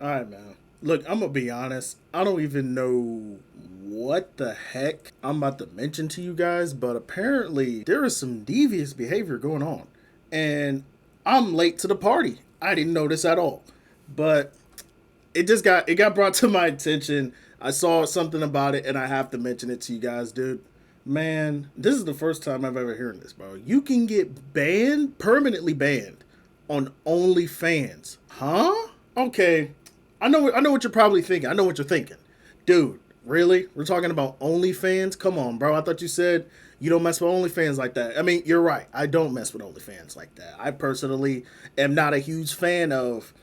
All right, man. Look, I'm gonna be honest. I don't even know what the heck I'm about to mention to you guys, but apparently there is some devious behavior going on, and I'm late to the party. I didn't notice at all, but it got brought to my attention. I saw something about it, and I have to mention it to you guys, dude. Man, this is the first time I've ever heard this, bro. You can get banned, permanently banned, on OnlyFans, huh? Okay, I know what you're probably thinking. I know what you're thinking. Dude, really? We're talking about OnlyFans? Come on, bro. I thought you said you don't mess with OnlyFans like that. I mean, you're right. I don't mess with OnlyFans like that. I personally am not a huge fan of,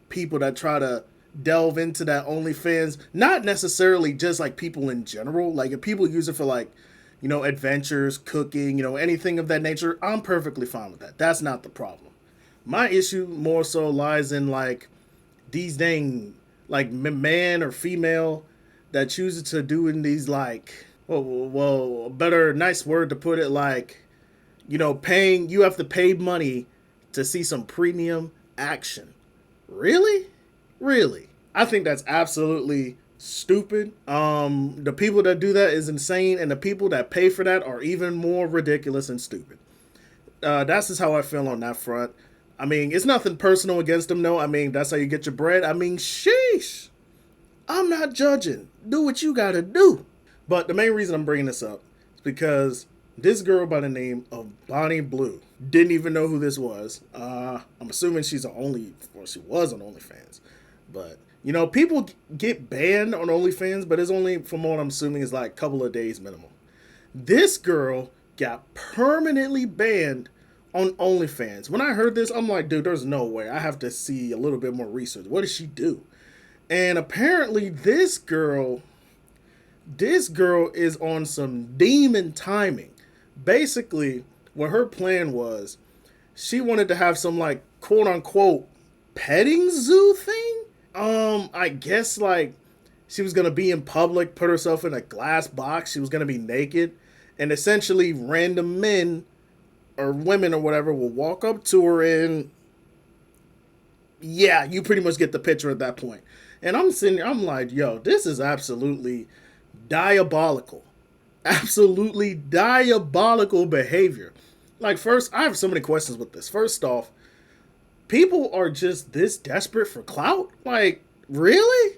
people that try to delve into that OnlyFans. Not necessarily just like people in general. Like if people use it for like, adventures, cooking, anything of that nature, I'm perfectly fine with that. That's not the problem. My issue more so lies in like these dang like man or female that chooses to do in these like well better nice word to put it like paying you have to pay money to see some premium action. Really? Really? I think that's absolutely stupid. The people that do that is insane, and the people that pay for that are even more ridiculous and stupid. That's just how I feel on that front. I mean, it's nothing personal against them, no. I mean, that's how you get your bread. I mean, sheesh. I'm not judging. Do what you gotta do. But the main reason I'm bringing this up is because this girl by the name of Bonnie Blue didn't even know who this was. I'm assuming she was on OnlyFans. But, people get banned on OnlyFans, but it's only, from what I'm assuming, is like a couple of days minimum. This girl got permanently banned on OnlyFans. When I heard this, I'm like, dude, there's no way. I have to see a little bit more research. What did she do? And apparently this girl is on some demon timing. Basically, what her plan was, she wanted to have some like quote unquote petting zoo thing. I guess like she was gonna be in public, put herself in a glass box, she was gonna be naked, and essentially random men or women or whatever will walk up to her and yeah, you pretty much get the picture at that point. And I'm sitting there, I'm like, yo, this is absolutely diabolical. Absolutely diabolical behavior. Like, first, I have so many questions with this. First off, people are just this desperate for clout? Like, really?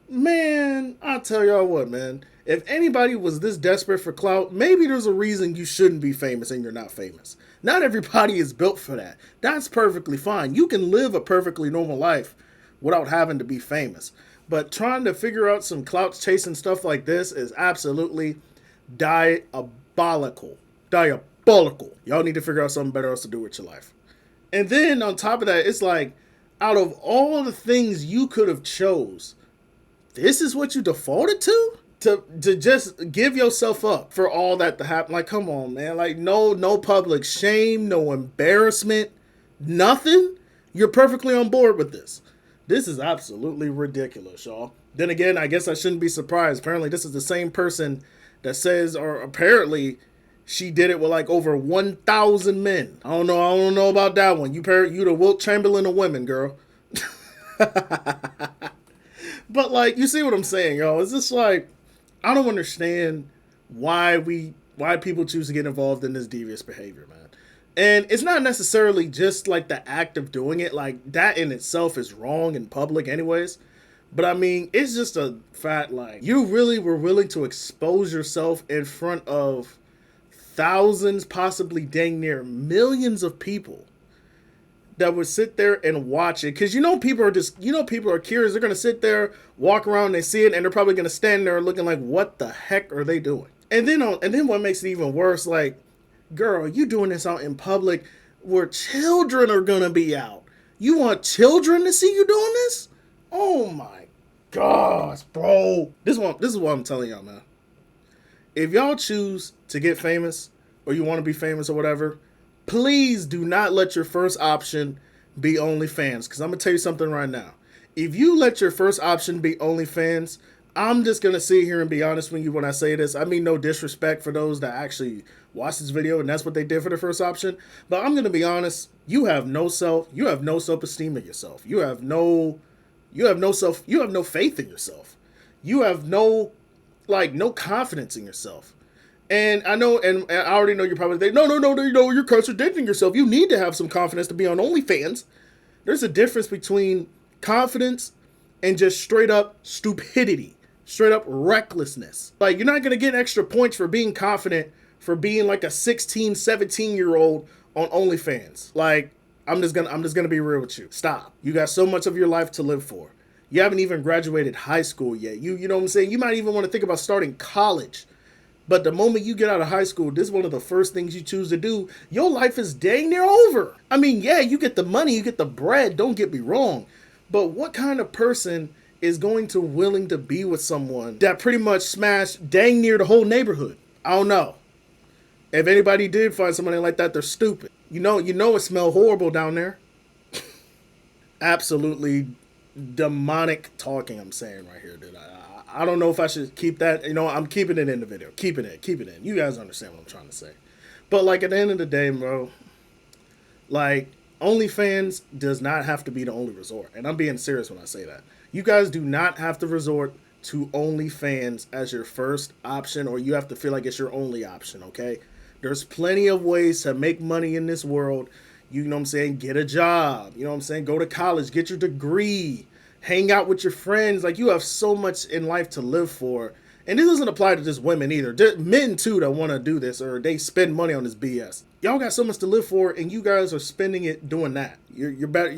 Man, I'll tell y'all what, man. If anybody was this desperate for clout, maybe there's a reason you shouldn't be famous and you're not famous. Not everybody is built for that. That's perfectly fine. You can live a perfectly normal life without having to be famous. But trying to figure out some clout chasing stuff like this is absolutely diabolical. Diabolical. Y'all need to figure out something better else to do with your life. And then on top of that, it's like, out of all the things you could have chose, this is what you defaulted to? To just give yourself up for all that to happen. Like, come on, man. Like, no public shame, no embarrassment, nothing. You're perfectly on board with this. This is absolutely ridiculous, y'all. Then again, I guess I shouldn't be surprised. Apparently, this is the same person that says, or apparently, she did it with like over 1,000 men. I don't know about that one. You the Wilt Chamberlain of women, girl. But like, you see what I'm saying, y'all? It's just like, I don't understand why people choose to get involved in this devious behavior, man. And it's not necessarily just like the act of doing it, like that in itself is wrong in public anyways. But I mean, it's just a fact like you really were willing to expose yourself in front of thousands, possibly dang near millions of people that would sit there and watch it. Because people are curious. They're going to sit there, walk around, and they see it, and they're probably going to stand there looking like, what the heck are they doing? And then what makes it even worse, like, girl, you doing this out in public where children are going to be out. You want children to see you doing this? Oh my gosh, bro. This is what I'm telling y'all, man. If y'all choose to get famous or you want to be famous or whatever, please do not let your first option be OnlyFans. Because I'm going to tell you something right now. If you let your first option be OnlyFans, I'm just gonna sit here and be honest with you when I say this. I mean no disrespect for those that actually watch this video and that's what they did for the first option. But I'm gonna be honest. You have no self-esteem in yourself. You have no faith in yourself. You have no confidence in yourself. And I know, and I already know you're probably thinking, no, you're contradicting yourself. You need to have some confidence to be on OnlyFans. There's a difference between confidence and just straight up stupidity, straight up recklessness. Like, you're not going to get extra points for being confident for being like a 16, 17-year-old on OnlyFans. Like, I'm just gonna be real with you. Stop. You got so much of your life to live for. You haven't even graduated high school yet. You know what I'm saying? You might even want to think about starting college. But the moment you get out of high school, this is one of the first things you choose to do. Your life is dang near over. I mean, yeah, you get the money, you get the bread, don't get me wrong. But what kind of person is going to willing to be with someone that pretty much smashed dang near the whole neighborhood? I don't know. If anybody did find somebody like that, they're stupid. You know it smells horrible down there. Absolutely demonic talking I'm saying right here, dude. I don't know if I should keep that. You know, I'm keeping it in the video. Keep it in. You guys understand what I'm trying to say. But like at the end of the day, bro, like OnlyFans does not have to be the only resort. And I'm being serious when I say that. You guys do not have to resort to OnlyFans as your first option, or you have to feel like it's your only option, okay? There's plenty of ways to make money in this world. You know what I'm saying? Get a job. You know what I'm saying? Go to college. Get your degree. Hang out with your friends. Like, you have so much in life to live for. And this doesn't apply to just women either. There's men too that want to do this, or they spend money on this BS. Y'all got so much to live for, and you guys are spending it doing that. You're better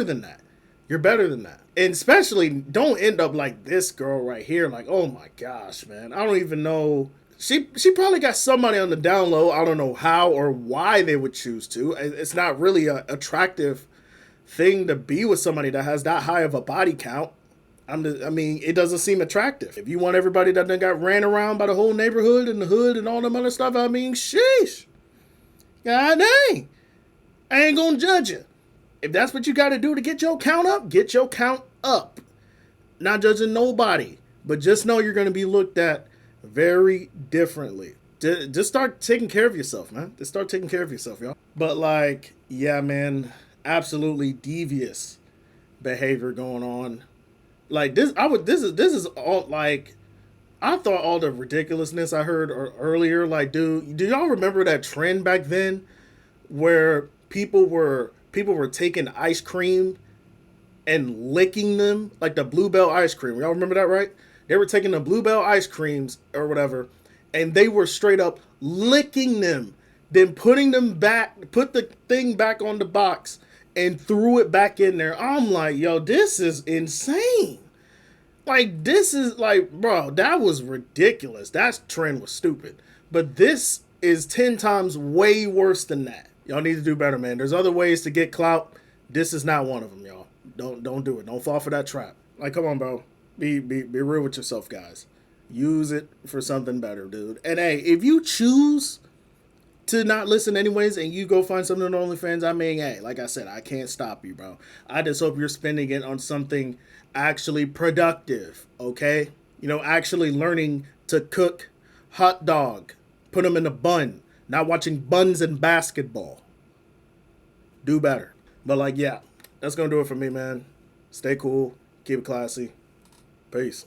than that. You're better than that. And especially, don't end up like this girl right here. Like, oh my gosh, man. I don't even know. She probably got somebody on the down low. I don't know how or why they would choose to. It's not really an attractive thing to be with somebody that has that high of a body count. I mean, it doesn't seem attractive. If you want everybody that done got ran around by the whole neighborhood and the hood and all them other stuff, I mean, sheesh. God dang. I ain't gonna judge you. If that's what you gotta do to get your count up, get your count up. Not judging nobody. But just know you're gonna be looked at very differently. Just start taking care of yourself, man. Just start taking care of yourself, y'all. But like, yeah, man, absolutely devious behavior going on. Like this is all like, I thought all the ridiculousness I heard earlier, like, dude, do y'all remember that trend back then where people were taking ice cream and licking them, like the Bluebell ice cream? Y'all remember that, right? They were taking the Bluebell ice creams or whatever, and they were straight up licking them, then putting them back, put the thing back on the box, and threw it back in there. I'm like, yo, this is insane. Like, this is like, bro, that was ridiculous. That trend was stupid. But this is 10 times way worse than that. Y'all need to do better, man. There's other ways to get clout. This is not one of them, y'all. Don't do it. Don't fall for that trap. Like, come on, bro. Be real with yourself, guys. Use it for something better, dude. And hey, if you choose to not listen anyways and you go find something on OnlyFans, I mean, hey, like I said, I can't stop you, bro. I just hope you're spending it on something actually productive, okay? You know, actually learning to cook hot dog, put them in a bun, not watching buns and basketball. Do better. But like, yeah, that's gonna do it for me, man. Stay cool, keep it classy. Peace.